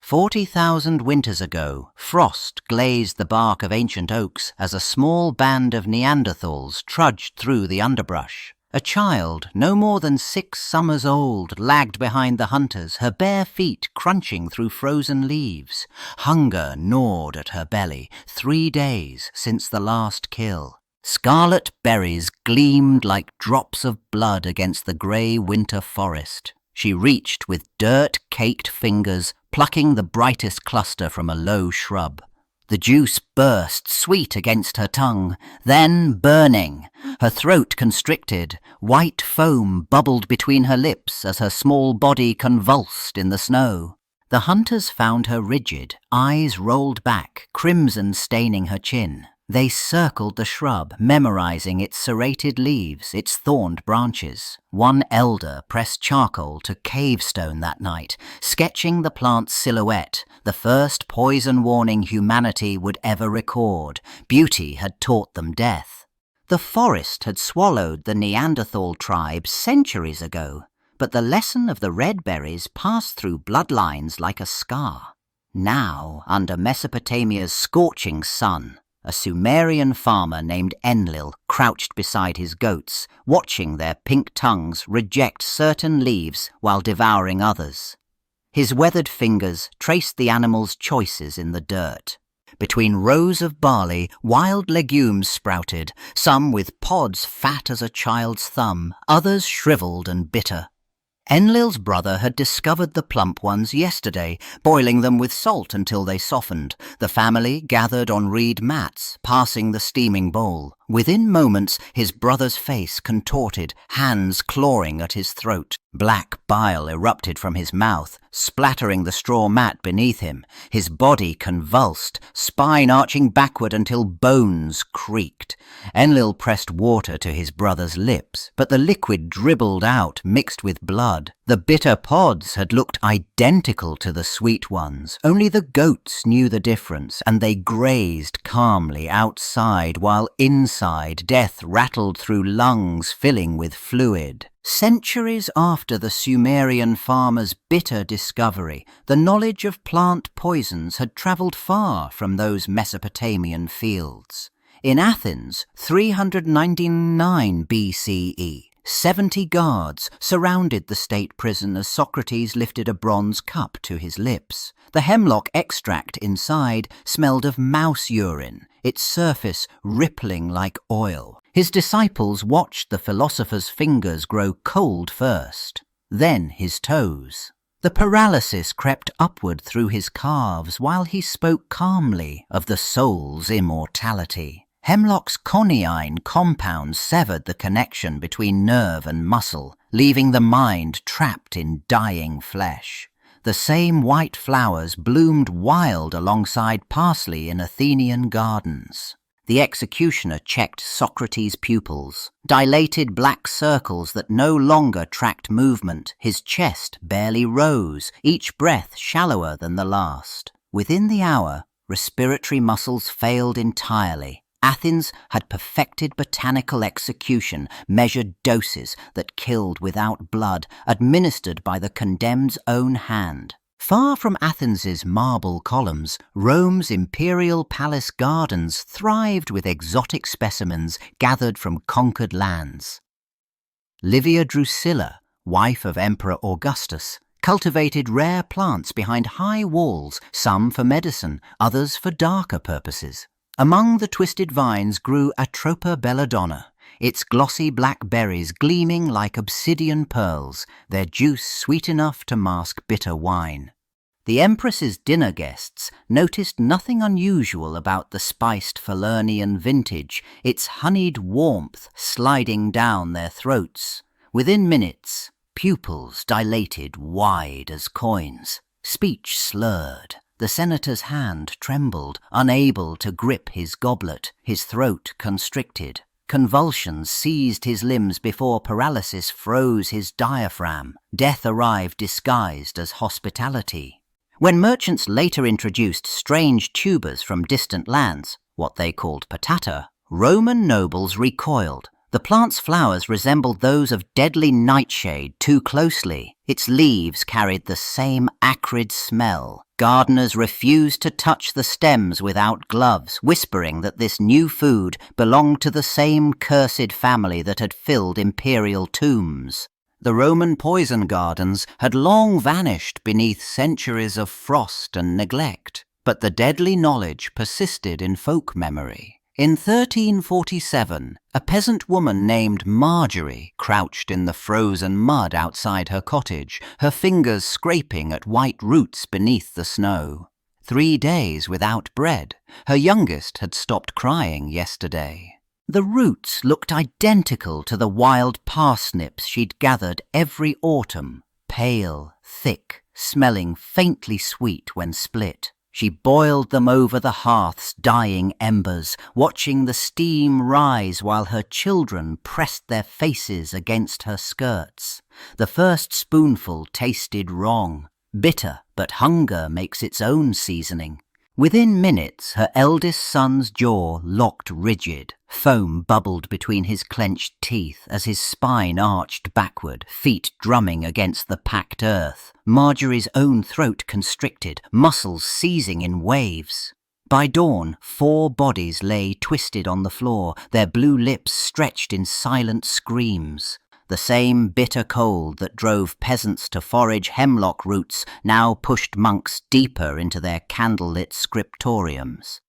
40,000 winters ago, frost glazed the bark of ancient oaks as a small band of Neanderthals trudged through the underbrush. A child, no more than 6 summers old, lagged behind the hunters, her bare feet crunching through frozen leaves. Hunger gnawed at her belly, 3 days since the last kill. Scarlet berries gleamed like drops of blood against the grey winter forest. She reached with dirt-caked fingers, plucking the brightest cluster from a low shrub. The juice burst sweet against her tongue, then burning. Her throat constricted, white foam bubbled between her lips as her small body convulsed in the snow. The hunters found her rigid, eyes rolled back, crimson staining her chin. They circled the shrub, memorizing its serrated leaves, its thorned branches. One elder pressed charcoal to cavestone that night, sketching the plant's silhouette, the first poison warning humanity would ever record. Beauty had taught them death. The forest had swallowed the Neanderthal tribe centuries ago, but the lesson of the red berries passed through bloodlines like a scar. Now, under Mesopotamia's scorching sun, a Sumerian farmer named Enlil crouched beside his goats, watching their pink tongues reject certain leaves while devouring others. His weathered fingers traced the animals' choices in the dirt. Between rows of barley, wild legumes sprouted, some with pods fat as a child's thumb, others shriveled and bitter. Enlil's brother had discovered the plump ones yesterday, boiling them with salt until they softened. The family gathered on reed mats, passing the steaming bowl. Within moments, his brother's face contorted, hands clawing at his throat. Black bile erupted from his mouth, splattering the straw mat beneath him. His body convulsed, spine arching backward until bones creaked. Enlil pressed water to his brother's lips, but the liquid dribbled out, mixed with blood. The bitter pods had looked identical to the sweet ones. Only the goats knew the difference, and they grazed calmly outside, while inside death rattled through lungs filling with fluid. Centuries after the Sumerian farmer's bitter discovery, the knowledge of plant poisons had travelled far from those Mesopotamian fields. In Athens, 399 BCE, 70 guards surrounded the state prison as Socrates lifted a bronze cup to his lips. The hemlock extract inside smelled of mouse urine, its surface rippling like oil. His disciples watched the philosopher's fingers grow cold first, then his toes. The paralysis crept upward through his calves while he spoke calmly of the soul's immortality. Hemlock's coniine compound severed the connection between nerve and muscle, leaving the mind trapped in dying flesh. The same white flowers bloomed wild alongside parsley in Athenian gardens. The executioner checked Socrates' pupils, dilated black circles that no longer tracked movement. His chest barely rose, each breath shallower than the last. Within the hour, respiratory muscles failed entirely. Athens had perfected botanical execution, measured doses that killed without blood, administered by the condemned's own hand. Far from Athens's marble columns, Rome's imperial palace gardens thrived with exotic specimens gathered from conquered lands. Livia Drusilla, wife of Emperor Augustus, cultivated rare plants behind high walls, some for medicine, others for darker purposes. Among the twisted vines grew Atropa belladonna, its glossy black berries gleaming like obsidian pearls, their juice sweet enough to mask bitter wine. The Empress's dinner guests noticed nothing unusual about the spiced Falernian vintage, its honeyed warmth sliding down their throats. Within minutes, pupils dilated wide as coins, speech slurred. The senator's hand trembled, unable to grip his goblet, his throat constricted. Convulsions seized his limbs before paralysis froze his diaphragm. Death arrived disguised as hospitality. When merchants later introduced strange tubers from distant lands, what they called patata, Roman nobles recoiled. The plant's flowers resembled those of deadly nightshade too closely. Its leaves carried the same acrid smell. Gardeners refused to touch the stems without gloves, whispering that this new food belonged to the same cursed family that had filled imperial tombs. The Roman poison gardens had long vanished beneath centuries of frost and neglect, but the deadly knowledge persisted in folk memory. In 1347, a peasant woman named Marjorie crouched in the frozen mud outside her cottage, her fingers scraping at white roots beneath the snow. 3 days without bread. Her youngest had stopped crying yesterday. The roots looked identical to the wild parsnips she'd gathered every autumn, pale, thick, smelling faintly sweet when split. She boiled them over the hearth's dying embers, watching the steam rise while her children pressed their faces against her skirts. The first spoonful tasted wrong, bitter, but hunger makes its own seasoning. Within minutes, her eldest son's jaw locked rigid. Foam bubbled between his clenched teeth as his spine arched backward, feet drumming against the packed earth. Marjorie's own throat constricted, muscles seizing in waves. By dawn, 4 bodies lay twisted on the floor, their blue lips stretched in silent screams. The same bitter cold that drove peasants to forage hemlock roots now pushed monks deeper into their candlelit scriptoriums.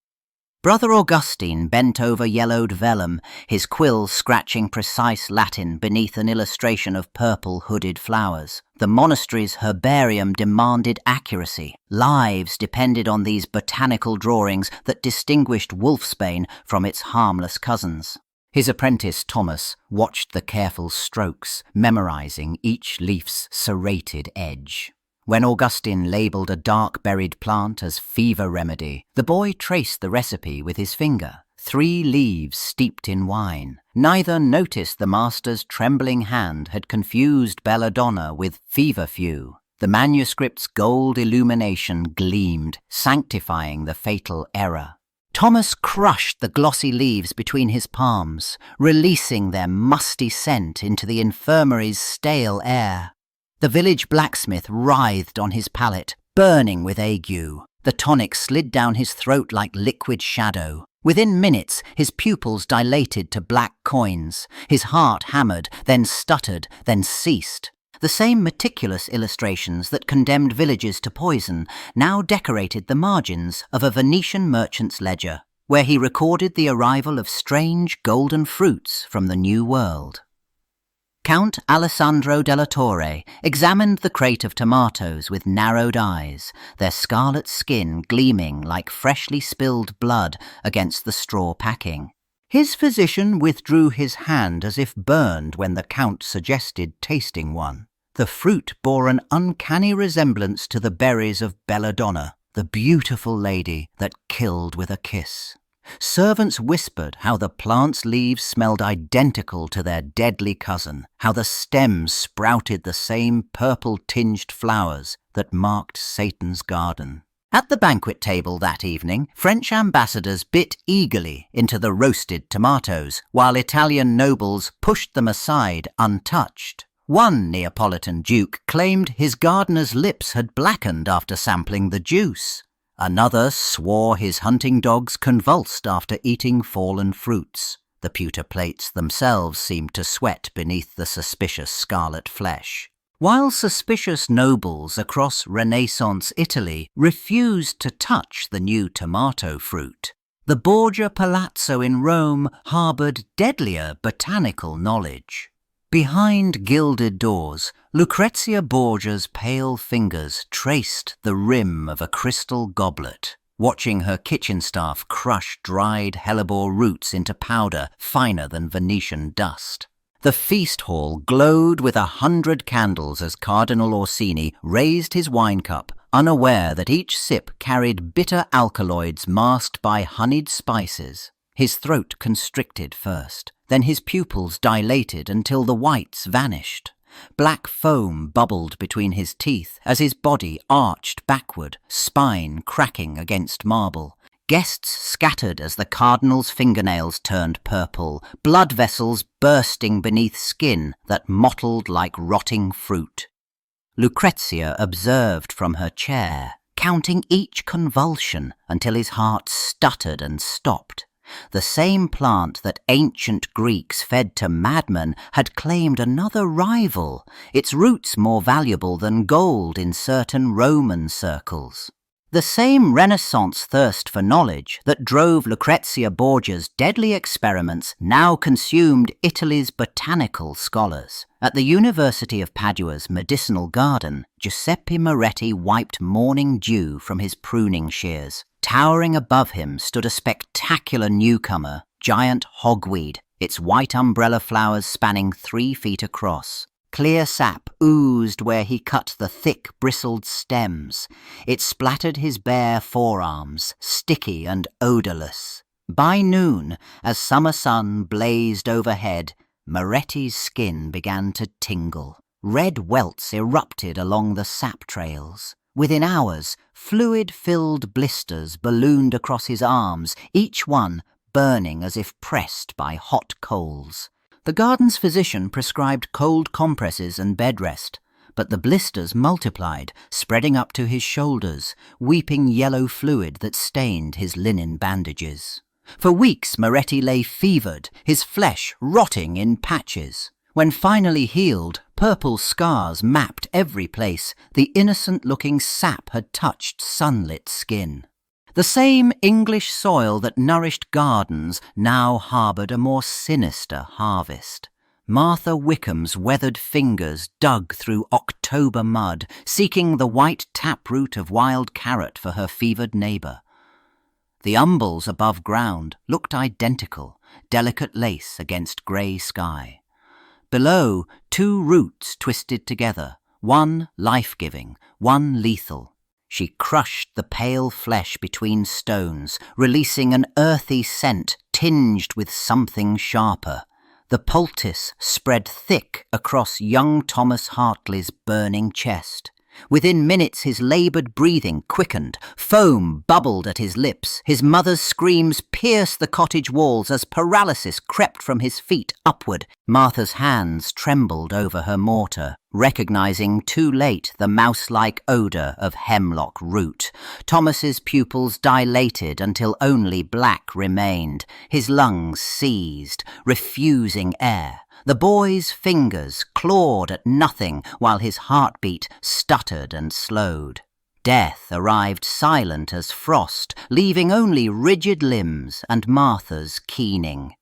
Brother Augustine bent over yellowed vellum, his quill scratching precise Latin beneath an illustration of purple hooded flowers. The monastery's herbarium demanded accuracy. Lives depended on these botanical drawings that distinguished wolfsbane from its harmless cousins. His apprentice Thomas watched the careful strokes, memorizing each leaf's serrated edge. When Augustine labelled a dark-berried plant as fever remedy, the boy traced the recipe with his finger. 3 leaves steeped in wine. Neither noticed the master's trembling hand had confused belladonna with feverfew. The manuscript's gold illumination gleamed, sanctifying the fatal error. Thomas crushed the glossy leaves between his palms, releasing their musty scent into the infirmary's stale air. The village blacksmith writhed on his palate, burning with ague. The tonic slid down his throat like liquid shadow. Within minutes, his pupils dilated to black coins. His heart hammered, then stuttered, then ceased. The same meticulous illustrations that condemned villages to poison now decorated the margins of a Venetian merchant's ledger, where he recorded the arrival of strange golden fruits from the New World. Count Alessandro della Torre examined the crate of tomatoes with narrowed eyes, their scarlet skin gleaming like freshly spilled blood against the straw packing. His physician withdrew his hand as if burned when the Count suggested tasting one. The fruit bore an uncanny resemblance to the berries of belladonna, the beautiful lady that killed with a kiss. Servants whispered how the plant's leaves smelled identical to their deadly cousin, how the stems sprouted the same purple-tinged flowers that marked Satan's garden. At the banquet table that evening, French ambassadors bit eagerly into the roasted tomatoes, while Italian nobles pushed them aside untouched. One Neapolitan duke claimed his gardener's lips had blackened after sampling the juice. Another swore his hunting dogs convulsed after eating fallen fruits. The pewter plates themselves seemed to sweat beneath the suspicious scarlet flesh. While suspicious nobles across Renaissance Italy refused to touch the new tomato fruit, the Borgia Palazzo in Rome harboured deadlier botanical knowledge. Behind gilded doors, Lucrezia Borgia's pale fingers traced the rim of a crystal goblet, watching her kitchen staff crush dried hellebore roots into powder finer than Venetian dust. The feast hall glowed with 100 candles as Cardinal Orsini raised his wine cup, unaware that each sip carried bitter alkaloids masked by honeyed spices. His throat constricted first, then his pupils dilated until the whites vanished. Black foam bubbled between his teeth as his body arched backward, spine cracking against marble. Guests scattered as the cardinal's fingernails turned purple, blood vessels bursting beneath skin that mottled like rotting fruit. Lucrezia observed from her chair, counting each convulsion until his heart stuttered and stopped. The same plant that ancient Greeks fed to madmen had claimed another rival, its roots more valuable than gold in certain Roman circles. The same Renaissance thirst for knowledge that drove Lucrezia Borgia's deadly experiments now consumed Italy's botanical scholars. At the University of Padua's medicinal garden, Giuseppe Moretti wiped morning dew from his pruning shears. Towering above him stood a spectacular newcomer, giant hogweed, its white umbrella flowers spanning 3 feet across. Clear sap oozed where he cut the thick, bristled stems. It splattered his bare forearms, sticky and odorless. By noon, as summer sun blazed overhead, Moretti's skin began to tingle. Red welts erupted along the sap trails. Within hours, fluid-filled blisters ballooned across his arms, each one burning as if pressed by hot coals. The garden's physician prescribed cold compresses and bed rest, but the blisters multiplied, spreading up to his shoulders, weeping yellow fluid that stained his linen bandages. For weeks Moretti lay fevered, his flesh rotting in patches. When finally healed, purple scars mapped every place the innocent-looking sap had touched sunlit skin. The same English soil that nourished gardens now harboured a more sinister harvest. Martha Wickham's weathered fingers dug through October mud, seeking the white taproot of wild carrot for her fevered neighbour. The umbels above ground looked identical, delicate lace against grey sky. Below, 2 roots twisted together, one life-giving, one lethal. She crushed the pale flesh between stones, releasing an earthy scent tinged with something sharper. The poultice spread thick across young Thomas Hartley's burning chest. Within minutes his laboured breathing quickened, foam bubbled at his lips, his mother's screams pierced the cottage walls as paralysis crept from his feet upward. Martha's hands trembled over her mortar, recognising too late the mouse-like odour of hemlock root. Thomas's pupils dilated until only black remained, his lungs seized, refusing air. The boy's fingers clawed at nothing while his heartbeat stuttered and slowed. Death arrived silent as frost, leaving only rigid limbs and Martha's keening.